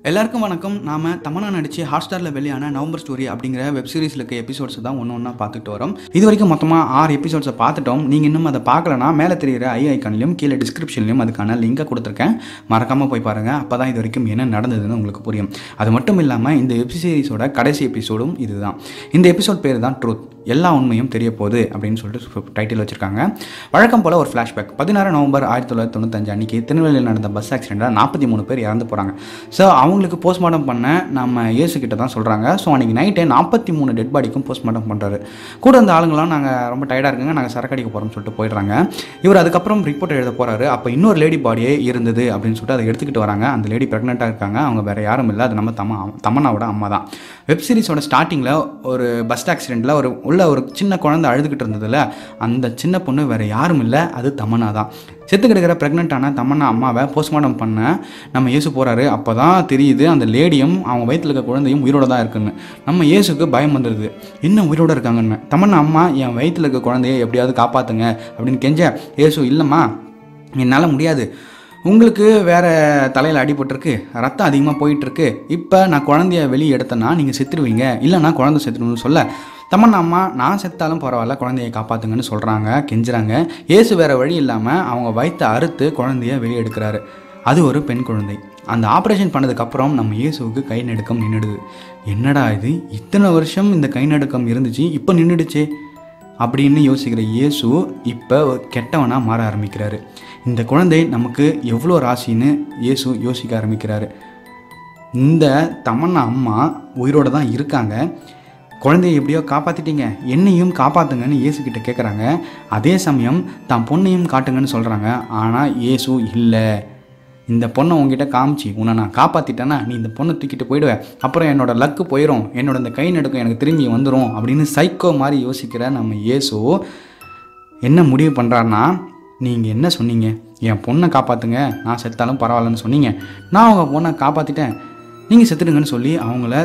எல்லாருக்கும் வணக்கம். நாம தமன்னா நடிச்சு ஹாட்ஸ்டாரில் வெளியான நவம்பர் ஸ்டோரி அப்படிங்கிற வெப் சீரிஸில் இருக்க எபிசோட்ஸ் தான் ஒன்று பார்த்துட்டு வரோம். இது வரைக்கும் மொத்தமாக 6 எபிசோட்ஸை பார்த்துட்டோம். நீங்கள் இன்னும் அதை பார்க்கலனா மேலே தெரிகிற ஐக்கான்லையும் கீழே டிஸ்கிரிப்ஷன்லையும் அதுக்கான லிங்கை கொடுத்துருக்கேன். மறக்காமல் போய் பாருங்கள். அப்போ தான் இது வரைக்கும் என்ன நடந்ததுன்னு உங்களுக்கு புரியும். அது மட்டும் இல்லாமல் இந்த வெப் சீரிஸோட கடைசி எபிசோடும் இதுதான். இந்த எபிசோட் பேர் தான் ட்ரூத், எல்லா உண்மையும் தெரிய போகுது அப்படின்னு சொல்லிட்டு டைட்டில் வச்சுருக்காங்க. வழக்கம் போல் ஒரு ஃப்ளாஷ்பேக். 16 நவம்பர் 1995 அன்றைக்கி திருநெல்வேலியில் நடந்த பஸ் ஆக்சிடெண்ட்டில் 43 பேர் இறந்து போகிறாங்க. ஸோ அவங்களுக்கு போஸ்ட்மார்ட்டம் பண்ண நம்ம இயேசு கிட்ட தான் சொல்கிறாங்க. ஸோ அன்றைக்கி நைட்டே 43 டெட் பாடிக்கும் போஸ்ட்மார்ட்டம் பண்ணுறாரு. கூட அந்த ஆளுங்களாம் நாங்கள் ரொம்ப டயர்டாக இருக்குங்க, நாங்கள் சரக்கடிக்க போகிறோம்னு சொல்லிட்டு போயிடுறாங்க. இவர் அதுக்கப்புறம் ரிப்போர்ட் எழுத போகிறாரு. அப்போ இன்னொரு லேடி பாடியே இருந்தது அப்படின்னு சொல்லிட்டு அதை எடுத்துக்கிட்டு வராங்க. அந்த லேடி ப்ரெக்னெண்ட்டாக இருக்காங்க. அவங்க வேறு யாரும் இல்லை, அது நம்ம தமன்னாவோட அம்மா தான். வெப் சீரிஸோட ஸ்டார்டிங்கில் ஒரு பஸ் ஆக்சிடெண்ட்டில் ஒரு சின்ன குழந்தை அழுதுகிட்டு இருந்ததில்ல, அந்த சின்ன பொண்ணு வேறு யாரும் இல்லை, அது தமன்னா தான். செத்து கிடக்கிற ப்ரெக்னென்ட்டான தமன்னா அம்மாவை போஸ்ட்மார்ட்டம் பண்ண நம்ம இயேசு போகிறாரு. அப்போ தான் தெரியுது அந்த லேடியும் அவங்க வயிற்றில் இருக்க குழந்தையும் உயிரோடு தான் இருக்குன்னு. நம்ம இயேசுக்கு பயம் வந்துடுது, இன்னும் உயிரோடு இருக்காங்கன்னு. தமன்னா அம்மா என் வயிற்றில் இருக்க குழந்தைய எப்படியாவது காப்பாற்றுங்க அப்படின்னு கெஞ்ச இயேசு, இல்லைம்மா என்னால் முடியாது, உங்களுக்கு வேறு தலையில் அடிபட்டிருக்கு, ரத்தம் அதிகமாக போயிட்டுருக்கு, இப்போ நான் குழந்தைய வெளியே எடுத்தேன்னா நீங்கள் செத்துருவீங்க, இல்லைனா குழந்தை செத்துருன்னு சொல்ல தமன்னா அம்மா நான் செத்தாலும் பரவாயில்ல குழந்தையை காப்பாற்றுங்கன்னு சொல்கிறாங்க, கெஞ்சுறாங்க. இயேசு வேறு வழி இல்லாமல் அவங்க வயிற்றை அறுத்து குழந்தைய வெளியே எடுக்கிறாரு. அது ஒரு பெண் குழந்தை. அந்த ஆப்ரேஷன் பண்ணதுக்கப்புறம் நம்ம இயேசுவுக்கு கை நடுக்கம் நின்றுடுது. என்னடா இது, இத்தனை வருஷம் இந்த கை நடுக்கம் இருந்துச்சு, இப்போ நின்றுடுச்சே அப்படின்னு யோசிக்கிற இயேசு இப்போ கெட்டவனாக மாற ஆரம்பிக்கிறாரு. இந்த குழந்தை நமக்கு எவ்வளோ ராசின்னு இயேசு யோசிக்க ஆரம்பிக்கிறாரு. இந்த தமன்னா அம்மா உயிரோடு தான் இருக்காங்க, குழந்தைய எப்படியோ காப்பாற்றிட்டீங்க, என்னையும் காப்பாற்றுங்கன்னு இயேசுக்கிட்ட கேட்குறாங்க. அதே சமயம் தான் பொண்ணையும் காட்டுங்கன்னு சொல்கிறாங்க. ஆனால் இயேசு இல்லை, இந்த பொண்ணை உங்ககிட்ட காமிச்சு உன்னை நான் காப்பாற்றிட்டேன்னா நீ இந்த பொண்ணை தூக்கிட்டு போயிடுவேன், அப்புறம் என்னோடய லக்கு போயிடும், என்னோட இந்த கை நடுக்கம் எனக்கு திரும்பி வந்துடும் அப்படின்னு சைக்கோ மாதிரி யோசிக்கிற நம்ம இயேசு என்ன முடிவு பண்ணுறாருன்னா, நீங்கள் என்ன சொன்னீங்க, என் பொண்ணை காப்பாற்றுங்க, நான் செத்தாலும் பரவாயில்லன்னு சொன்னீங்க, நான் அவங்க பொண்ணை காப்பாற்றிட்டேன், நீங்கள் செத்துடுங்கன்னு சொல்லி அவங்கள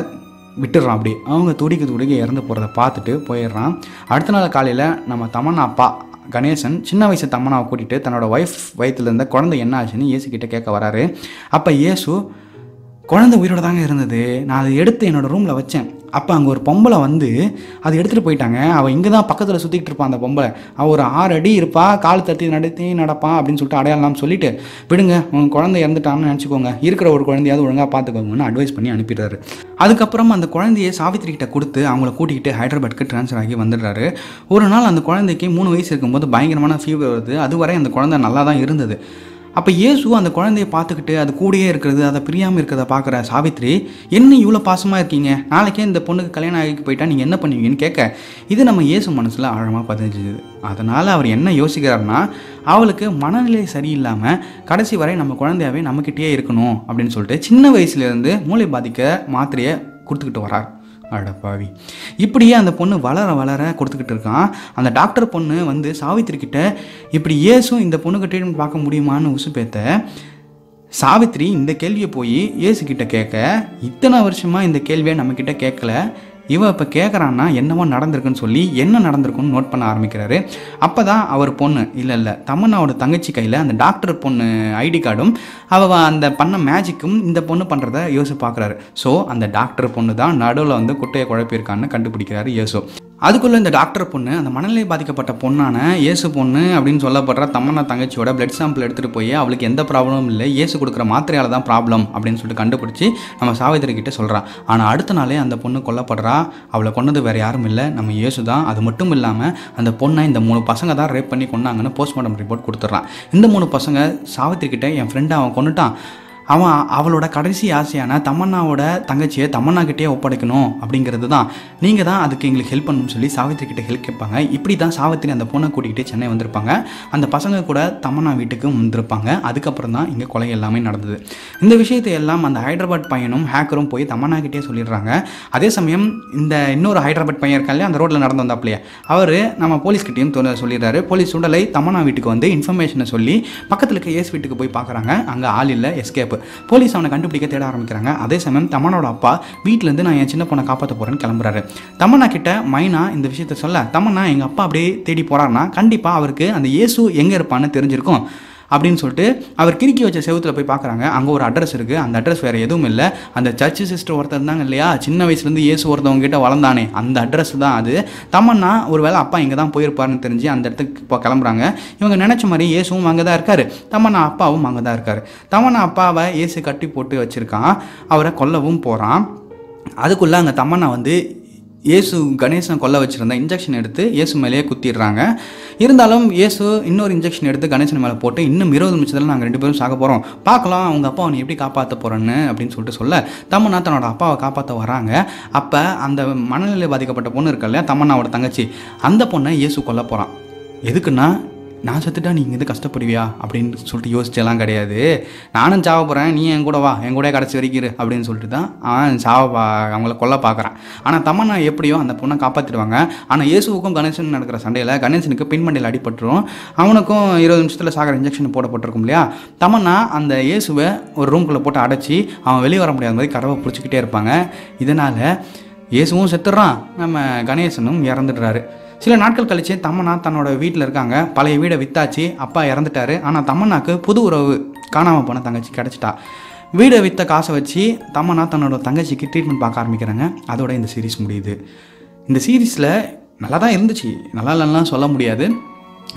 விட்டுடுறான். அப்படி அவங்க துடிக்க இறந்து போகிறத பார்த்துட்டு போயிடுறான். அடுத்த நாள் காலையில் நம்ம தமன்னா அப்பா கணேசன் சின்ன வயசு தமன்னாவை கூட்டிகிட்டு தன்னோட ஒய்ஃப் வயிற்றில் இருந்த குழந்தை என்ன ஆச்சுன்னு இயேசுக்கிட்ட கேட்க வராரு. அப்போ இயேசு, குழந்தை உயிரோடு தாங்க இருந்தது, நான் அதை எடுத்து என்னோடய ரூமில் வச்சேன், அப்போ அங்கே ஒரு பொம்பளை வந்து அதை எடுத்துகிட்டு போயிட்டாங்க, அவள் இங்கே தான் பக்கத்தில் சுற்றிக்கிட்டு இருப்பான், அந்த பொம்பளை அவள் ஒரு 6 அடி இருப்பா, கால் தட்டி நடப்பான் அப்படின்னு சொல்லிட்டு அடையாளம் சொல்லிவிட்டு விடுங்க, உங்கள் குழந்தை இறந்துட்டான்னு நினச்சிக்கோங்க, இருக்கிற ஒரு குழந்தையாவது ஒழுங்காக பார்த்துக்கோங்கன்னு அட்வைஸ் பண்ணி அனுப்பிடுறாரு. அதுக்கப்புறம் அந்த குழந்தையை சாவித்திரி கிட்ட கொடுத்து அவங்கள கூட்டிகிட்டு ஹைதராபாத்துக்கு ட்ரான்ஸ்ஃபர் ஆகி வந்துடுறாரு. ஒரு நாள் அந்த குழந்தைக்கு 3 வயசு இருக்கும்போது பயங்கரமான ஃபீவர் வருது. அதுவரை அந்த குழந்தை நல்லா தான் இருந்தது. அப்போ இயேசு அந்த குழந்தைய பார்த்துக்கிட்டு அது கூடயே இருக்கிறது, அதை பிரியாமல் இருக்கிறத பார்க்குற சாவித்திரி, என்ன இவ்வளோ பாசமாக இருக்கீங்க, நாளைக்கே இந்த பொண்ணுக்கு கல்யாணம் ஆகி போயிட்டா நீங்கள் என்ன பண்ணுவீங்கன்னு கேட்க, இது நம்ம இயேசு மனசில் ஆழமாக பதிஞ்சுது. அதனால் அவர் என்ன யோசிக்கிறாருன்னா, அவளுக்கு மனநிலை சரியில்லாமல் கடைசி வரை நம்ம குழந்தையாவே நம்மக்கிட்டே இருக்கணும் அப்படின்னு சொல்லிட்டு சின்ன வயசுலேருந்து மூளை பாதிக்க மாத்திரையை கொடுத்துக்கிட்டு வரார். அடப்பாவி, இப்படியே அந்த பொண்ணு வளர கொடுத்துக்கிட்டு இருக்கான். அந்த டாக்டர் பொண்ணு வந்து சாவித்திரிக்கிட்ட இப்படி இயேசும் இந்த பொண்ணுக்கு ட்ரீட்மெண்ட் பார்க்க முடியுமான்னு உசுப்பேத்த சாவித்திரி இந்த கேள்வியை போய் இயேசுக்கிட்ட கேட்க, இத்தனை வருஷமாக இந்த கேள்வியை நம்மக்கிட்ட கேட்கல, இவன் இப்போ கேட்குறான்னா என்னவோ நடந்திருக்குன்னு சொல்லி என்ன நடந்திருக்குன்னு நோட் பண்ண ஆரம்பிக்கிறாரு. அப்போ தான் அவர் பொண்ணு இல்லை தமன்னாவோட தங்கச்சி கையில் அந்த டாக்டர் பொண்ணு ஐடி கார்டும் அவள் அந்த பண்ண மேஜிக்கும் இந்த பொண்ணு பண்ணுறத யோசு பார்க்குறாரு. ஸோ அந்த டாக்டர் பொண்ணு தான் நடுவில் வந்து குட்டையை குழப்பியிருக்கான்னு கண்டுபிடிக்கிறாரு இயேசு. அதுக்குள்ளே இந்த டாக்டர் பொண்ணு அந்த மனநிலை பாதிக்கப்பட்ட பொண்ணான இயேசு பொண்ணு அப்படின்னு சொல்லப்படுற தமன்னா தங்கச்சியோட பிளட் சாம்பிள் எடுத்துகிட்டு போய் அவளுக்கு எந்த ப்ராப்ளமும் இல்லை, இயேசு கொடுக்குற மாத்திரையால் தான் ப்ராப்ளம் அப்படின்னு சொல்லிட்டு கண்டுபிடிச்சி நம்ம சாவித்திரி கிட்ட சொல்கிறான். ஆனால் அடுத்த நாளே அந்த பொண்ணு கொல்லப்படுறா. அவளை கொன்னது வேறு யாரும் இல்லை, நம்ம இயேசு தான். அது மட்டும் இல்லாமல் அந்த பொண்ணை இந்த 3 பசங்க தான் ரேப் பண்ணி கொண்டாங்கன்னு போஸ்ட்மார்ட்டம் ரிப்போர்ட் கொடுத்துட்றான். இந்த 3 பசங்க சாவித்திரி கிட்ட என் ஃப்ரெண்டை அவன் கொண்டுட்டான், அவளோட கடைசி ஆசையான தமன்னாவோட தங்கச்சியை தமன்னாக்கிட்டே ஒப்படைக்கணும் அப்படிங்கிறது தான், நீங்கள் தான் அதுக்கு எங்களுக்கு ஹெல்ப் பண்ணணும்னு சொல்லி சாவித்திரி கிட்டே ஹெல்ப் கேட்பாங்க. இப்படி தான் சாவித்திரி அந்த பொண்ணை கூட்டிகிட்டு சென்னை வந்திருப்பாங்க. அந்த பசங்க கூட தமன்னா வீட்டுக்கு வந்திருப்பாங்க. அதுக்கப்புறம் தான் இங்கே கொலை எல்லாமே நடந்தது. இந்த விஷயத்தை எல்லாம் அந்த ஹைதராபாத் பையனும் ஹேக்கரும் போய் தமன்னாக்கிட்டே சொல்லிடுறாங்க. அதே சமயம் இந்த இன்னொரு ஹைதராபாத் பையன் இருக்காலே அந்த ரோட்டில் நடந்து வந்தாப்லையே, அவர் நம்ம போலீஸ்கிட்டையும் சொல்லிடுறாரு. போலீஸ் சுடலை தமன்னா வீட்டுக்கு வந்து இன்ஃபர்மேஷனை சொல்லி பக்கத்தில் இருக்க ஏஸ் வீட்டுக்கு போய் பார்க்குறாங்க. அங்கே ஆள் இல்லை, எஸ்கேப். போலீஸ் அவனை கண்டுபிடிக்க தேட ஆரம்பிக்கிறாங்க. அதே சமயம் தமன்னோட அப்பா வீட்டிலேருந்து நான் என் சின்ன பொண்ணை காப்பாற்ற போகிறேன்னு கிளம்புறாரு. தமன்னா கிட்ட மைனா இந்த விஷயத்த சொல்ல, தமன்னா எங்கள் அப்பா அப்படியே தேடி போகிறாருன்னா கண்டிப்பாக அவருக்கு அந்த இயேசு எங்கே இருப்பான்னு தெரிஞ்சிருக்கும், அப்படின்னு சொல்லிட்டு அவர் கிறுக்கி வச்ச செவுத்துல போய் பார்க்குறாங்க. அங்கே ஒரு அட்ரஸ் இருக்குது. அந்த அட்ரஸ் வேறு எதுவும் இல்லை, அந்த சர்ச்சு சிஸ்டர் ஒருத்தர் இருந்தாங்க இல்லையா, சின்ன வயசுலேருந்து இயேசு ஒருத்தவங்க கிட்ட வளர்ந்தானே, அந்த அட்ரஸ் தான் அது. தமன்னா ஒரு வேளை அப்பா இங்கே தான் போயிருப்பாருன்னு தெரிஞ்சு அந்த இடத்துக்கு இப்போ கிளம்புறாங்க. இவங்க நினச்ச மாதிரி இயேசுவும் அங்கே தான் இருக்கார், தமன்னா அப்பாவும் அங்கே தான் இருக்கார். தமன்னா அப்பாவை இயேசு கட்டி போட்டு வச்சுருக்கான், அவரை கொல்லவும் போகிறான். அதுக்குள்ளே அங்கே தமன்னா வந்து இயேசு கணேசனை கொல்ல வச்சுருந்த இன்ஜெக்ஷன் எடுத்து இயேசு மேலேயே குத்திடுறாங்க. இருந்தாலும் இயேசு இன்னொரு இன்ஜெக்ஷன் எடுத்து கணேசன் மேலே போட்டு இன்னும் 20 நிமிஷத்தில் நாங்கள் 2 பேரும் சாக போகிறோம், பார்க்கலாம் அவங்க அப்பா அவனை எப்படி காப்பாற்ற போகிறேன்னு அப்படின்னு சொல்லிட்டு சொல்ல தமன்னா தன்னோட அப்பாவை காப்பாற்ற வராங்க. அப்போ அந்த மனநிலை பாதிக்கப்பட்ட பொண்ணு இருக்கா இல்லையா, தமன்னாவோட தங்கச்சி, அந்த பொண்ணை இயேசு கொல்ல போகிறான். எதுக்குன்னா, நான் செத்துட்டா நீ இங்கே கஷ்டப்படுவியா அப்படின்னு சொல்லிட்டு யோசிச்செல்லாம் கிடையாது, நானும் சாவ போகிறேன், நீ என் கூட வா, என் கூட கடைசி வரைக்கும் அப்படின்னு சொல்லிட்டு தான் அவங்கள கொல்ல பார்க்குறேன். ஆனால் தமன்னா எப்படியோ அந்த பொண்ணை காப்பாற்றிடுவாங்க. ஆனால் இயேசுவுக்கும் கணேசன் நடக்கிற சண்டையில் கணேசனுக்கு பின்மண்டியில் அடிபட்டுரும், அவனுக்கும் 20 நிமிஷத்தில் சாகிற இன்ஜெக்ஷன் போடப்பட்டிருக்கும் இல்லையா. தமன்னா அந்த இயேசுவை ஒரு ரூம்குள்ளே போட்டு அடைச்சி அவன் வெளியே வர முடியாத மாதிரி கதவை பிடிச்சிக்கிட்டே இருப்பாங்க. இதனால் இயேசுவும் செத்துடுறான், நம்ம கணேசனும் இறந்துடுறாரு. சில நாட்கள் கழிச்சு தமன்னா தன்னோட வீட்டில் இருக்காங்க. பழைய வீடை வித்தாச்சு, அப்பா இறந்துட்டாரு. ஆனால் தமன்னாக்கு புது உறவு காணாமல் போன தங்கச்சி கிடச்சிட்டா. வீடை விற்ற காசை வச்சு தமன்னா தன்னோட தங்கச்சிக்கு ட்ரீட்மெண்ட் பார்க்க ஆரம்பிக்கிறாங்க. அதோட இந்த சீரீஸ் முடியுது. இந்த சீரீஸில் நல்லா தான் இருந்துச்சு, நல்லா இல்லைன்னா சொல்ல முடியாது.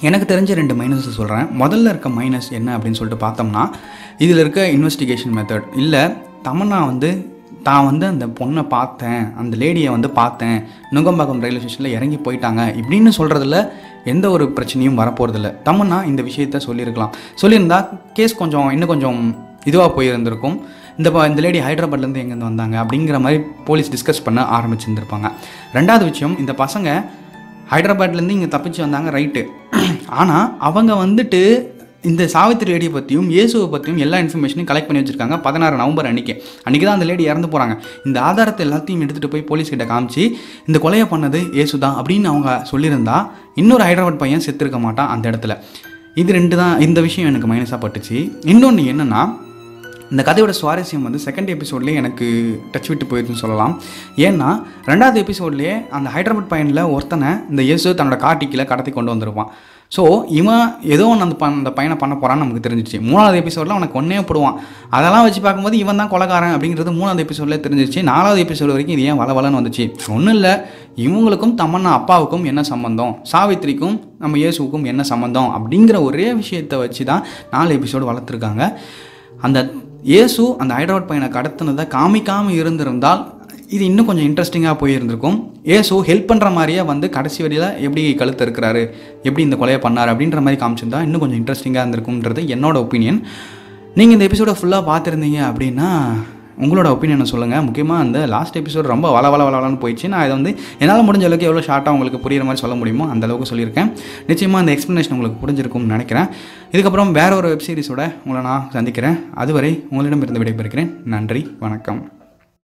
எனக்கு தெரிஞ்ச 2 மைனஸ் சொல்கிறேன். முதல்ல இருக்க மைனஸ் என்ன அப்படின்னு சொல்லிட்டு பார்த்தோம்னா, இதில் இருக்க இன்வெஸ்டிகேஷன் மெத்தட் இல்லை. தமன்னா தான் அந்த பொண்ணை பார்த்தேன், அந்த லேடியை பார்த்தேன், நுங்கம்பாக்கம் ரயில்வே ஸ்டேஷனில் இறங்கி போயிட்டாங்க இப்படின்னு சொல்கிறதுல எந்த ஒரு பிரச்சனையும் வரப்போகிறதில்ல. தமன்னா இந்த விஷயத்த சொல்லியிருக்கலாம், சொல்லியிருந்தா கேஸ் இன்னும் கொஞ்சம் இதுவாக போயிருந்திருக்கும். இந்த லேடி ஹைதராபாத்லேருந்து எங்கேருந்து வந்தாங்க அப்படிங்கிற மாதிரி போலீஸ் டிஸ்கஸ் பண்ண ஆரம்பிச்சிருந்துருப்பாங்க. 2வது விஷயம், இந்த பசங்க ஹைதராபாத்லேருந்து இங்கே தப்பிச்சு வந்தாங்க ரைட்டு, ஆனால் அவங்க இந்த சாவித்திரி லேடியை பற்றியும் இயேசுவை பற்றியும் எல்லா இன்ஃபர்மேஷனையும் கலெக்ட் பண்ணி வச்சுருக்காங்க. 16 நவம்பர் அன்றைக்கி தான் அந்த லேடி இறந்து போகிறாங்க. இந்த ஆதாரத்தை எல்லாத்தையும் எடுத்துகிட்டு போய் போலீஸ்கிட்ட காமிச்சு இந்த கொலையை பண்ணது இயேசு தான் அப்படின்னு அவங்க சொல்லியிருந்தா இன்னொரு ஹைதராபாத் பையன் செத்துருக்க மாட்டான் அந்த இடத்துல. இது 2 தான் இந்த விஷயம் எனக்கு மைனஸாக பட்டுச்சு. இன்னொன்று என்னென்னா, இந்த கதையோட சுவாரஸ்யம் 2nd எபிசோட்லேயே எனக்கு டச் விட்டு போயிடுச்சுன்னு சொல்லலாம். ஏன்னா 2வது எபிசோட்லேயே அந்த ஹைதராபாத் பையனில் ஒருத்தனை இந்த இயேசு தன்னோட காட்டிக்கில் கடத்தி கொண்டு வந்திருப்பான். ஸோ இவன் ஏதோ ஒன்று அந்த பையனை பண்ண போகிறான்னு நமக்கு தெரிஞ்சிச்சு. 3வது எபிசோடில் அவனுக்கு ஒன்றே போடுவான். அதெல்லாம் வச்சு பார்க்கும்போது இவன் தான் கொலைகாரன் அப்படிங்கிறது 3வது எபிசோட்லேயே தெரிஞ்சிச்சு. 4வது எபிசோடு வரைக்கும் இது ஏன் வளவலன்னு வந்துச்சு? ஒன்றும் இல்லை, இவங்களுக்கும் தமன்னா அப்பாவுக்கும் என்ன சம்மந்தம், சாவித்திரிக்கும் நம்ம இயேசுவுக்கும் என்ன சம்மந்தம் அப்படிங்கிற ஒரே விஷயத்தை வச்சு தான் 4 எபிசோடு வளர்த்துருக்காங்க. அந்த இயேசு அந்த ஹைதராபாத் பையனை கடத்தினதை காமிக்காமல் இருந்திருந்தால் இது இன்னும் கொஞ்சம் இன்ட்ரெஸ்டிங்காக போயிருந்திருக்கும். இயேசு ஹெல்ப் பண்ணுற மாதிரியே கடைசி வரையில் எப்படி கழுத்து இருக்கிறாரு, எப்படி இந்த கொலையை பண்ணார் அப்படின்ற மாதிரி காமிச்சிருந்தா இன்னும் கொஞ்சம் இன்ட்ரெஸ்டிங்காக இருந்திருக்கும்ன்றது என்னோட ஒப்பீனியன். நீங்கள் இந்த எபிசோடை ஃபுல்லாக பார்த்துருந்தீங்க அப்படின்னா உங்களோட ஒப்பீனியனை சொல்லுங்கள். முக்கியமாக அந்த லாஸ்ட் எபிசோட் ரொம்ப வளவலன்னு போயிடுச்சு. நான் இதை என்னால் முடிஞ்ச அளவுக்கு எவ்வளோ ஷார்ட்டாக உங்களுக்கு புரியுற மாதிரி சொல்ல முடியுமோ அந்த அளவுக்கு சொல்லியிருக்கேன். நிச்சயமாக அந்த எக்ஸ்ப்ளனேஷன் உங்களுக்கு புரிஞ்சிருக்கும்னு நினைக்கிறேன். இதுக்கப்புறம் வேற ஒரு வெப் சீரிஸோட உங்களை நான் சந்திக்கிறேன். அதுவரை உங்களிடமிருந்து விடைபெறுகிறேன். நன்றி, வணக்கம்.